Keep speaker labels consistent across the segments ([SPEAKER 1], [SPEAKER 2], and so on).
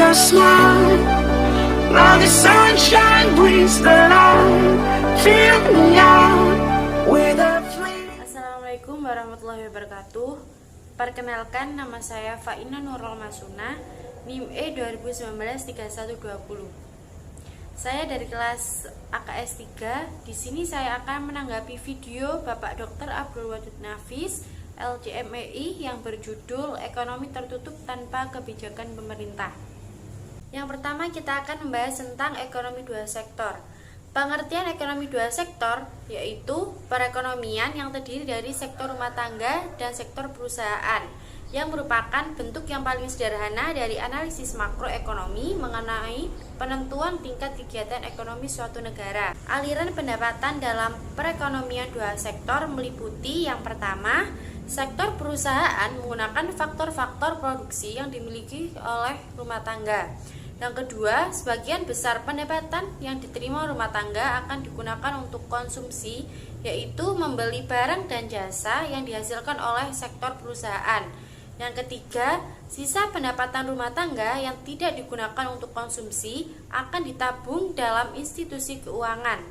[SPEAKER 1] your smile. Now the sunshine brings the light. Fill me out with a flame.
[SPEAKER 2] Assalamualaikum warahmatullahi wabarakatuh. Perkenalkan, nama saya Faina Nurul Masuna, NIM E 2019-3120. Saya dari kelas AKS 3. Di sini saya akan menanggapi video Bapak Dr. Abdul Wadud Nafis, LCMEI, yang berjudul Ekonomi Tertutup Tanpa Kebijakan Pemerintah. Yang pertama, kita akan membahas tentang ekonomi dua sektor. Pengertian ekonomi dua sektor yaitu perekonomian yang terdiri dari sektor rumah tangga dan sektor perusahaan, yang merupakan bentuk yang paling sederhana dari analisis makroekonomi mengenai penentuan tingkat kegiatan ekonomi suatu negara. Aliran pendapatan dalam perekonomian dua sektor meliputi yang pertama, sektor perusahaan menggunakan faktor-faktor produksi yang dimiliki oleh rumah tangga. Yang kedua, sebagian besar pendapatan yang diterima rumah tangga akan digunakan untuk konsumsi, yaitu membeli barang dan jasa yang dihasilkan oleh sektor perusahaan. Yang ketiga, sisa pendapatan rumah tangga yang tidak digunakan untuk konsumsi akan ditabung dalam institusi keuangan.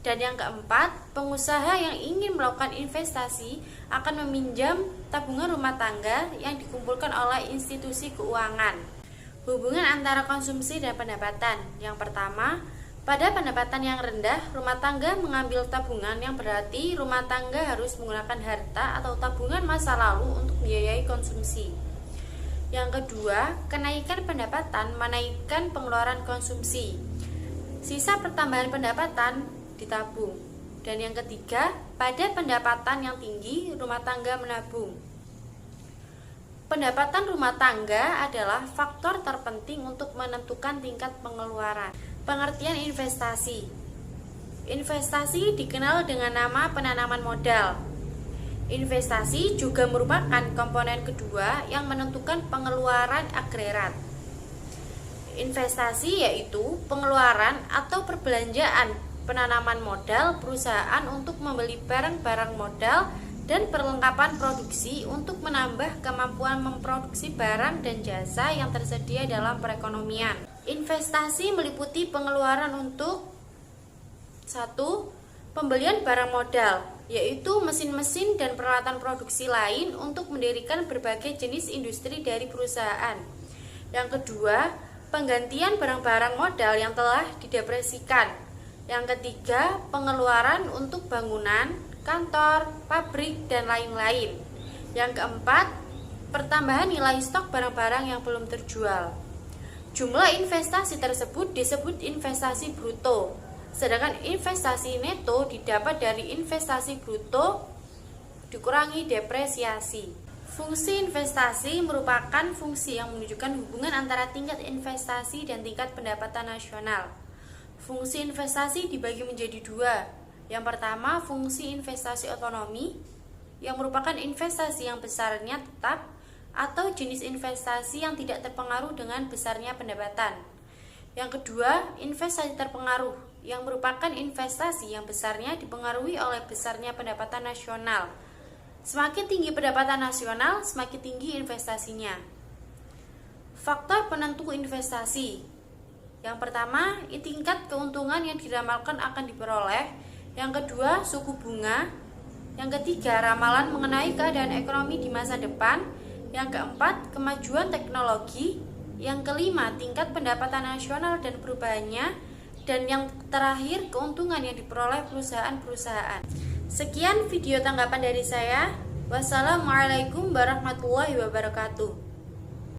[SPEAKER 2] Dan yang keempat, pengusaha yang ingin melakukan investasi akan meminjam tabungan rumah tangga yang dikumpulkan oleh institusi keuangan. Hubungan antara konsumsi dan pendapatan. Yang pertama, pada pendapatan yang rendah, rumah tangga mengambil tabungan, yang berarti rumah tangga harus menggunakan harta atau tabungan masa lalu untuk membiayai konsumsi. Yang kedua, kenaikan pendapatan menaikkan pengeluaran konsumsi. Sisa pertambahan pendapatan ditabung. Dan yang ketiga, pada pendapatan yang tinggi, rumah tangga menabung. Pendapatan rumah tangga adalah faktor terpenting untuk menentukan tingkat pengeluaran. Pengertian investasi. Investasi dikenal dengan nama penanaman modal. Investasi juga merupakan komponen kedua yang menentukan pengeluaran agregat. Investasi yaitu pengeluaran atau perbelanjaan penanaman modal perusahaan untuk membeli barang-barang modal dan perlengkapan produksi untuk menambah kemampuan memproduksi barang dan jasa yang tersedia dalam perekonomian. Investasi meliputi pengeluaran untuk 1. Pembelian barang modal, yaitu mesin-mesin dan peralatan produksi lain untuk mendirikan berbagai jenis industri dari perusahaan. Yang kedua, penggantian barang-barang modal yang telah didepresikan. Yang ketiga, pengeluaran untuk bangunan, kantor, pabrik, dan lain-lain. Yang keempat, pertambahan nilai stok barang-barang yang belum terjual. Jumlah investasi tersebut disebut investasi bruto, sedangkan investasi neto didapat dari investasi bruto dikurangi depresiasi. Fungsi investasi merupakan fungsi yang menunjukkan hubungan antara tingkat investasi dan tingkat pendapatan nasional. Fungsi investasi dibagi menjadi dua. Yang pertama, fungsi investasi otonomi, yang merupakan investasi yang besarnya tetap atau jenis investasi yang tidak terpengaruh dengan besarnya pendapatan. Yang kedua, investasi terpengaruh, yang merupakan investasi yang besarnya dipengaruhi oleh besarnya pendapatan nasional. Semakin tinggi pendapatan nasional, semakin tinggi investasinya. Faktor penentu investasi. Yang pertama, tingkat keuntungan yang diramalkan akan diperoleh. Yang kedua, suku bunga. Yang ketiga, ramalan mengenai keadaan ekonomi di masa depan. Yang keempat, kemajuan teknologi. Yang kelima, tingkat pendapatan nasional dan perubahannya. Dan yang terakhir, keuntungan yang diperoleh perusahaan-perusahaan. Sekian video tanggapan dari saya. Wassalamualaikum warahmatullahi wabarakatuh.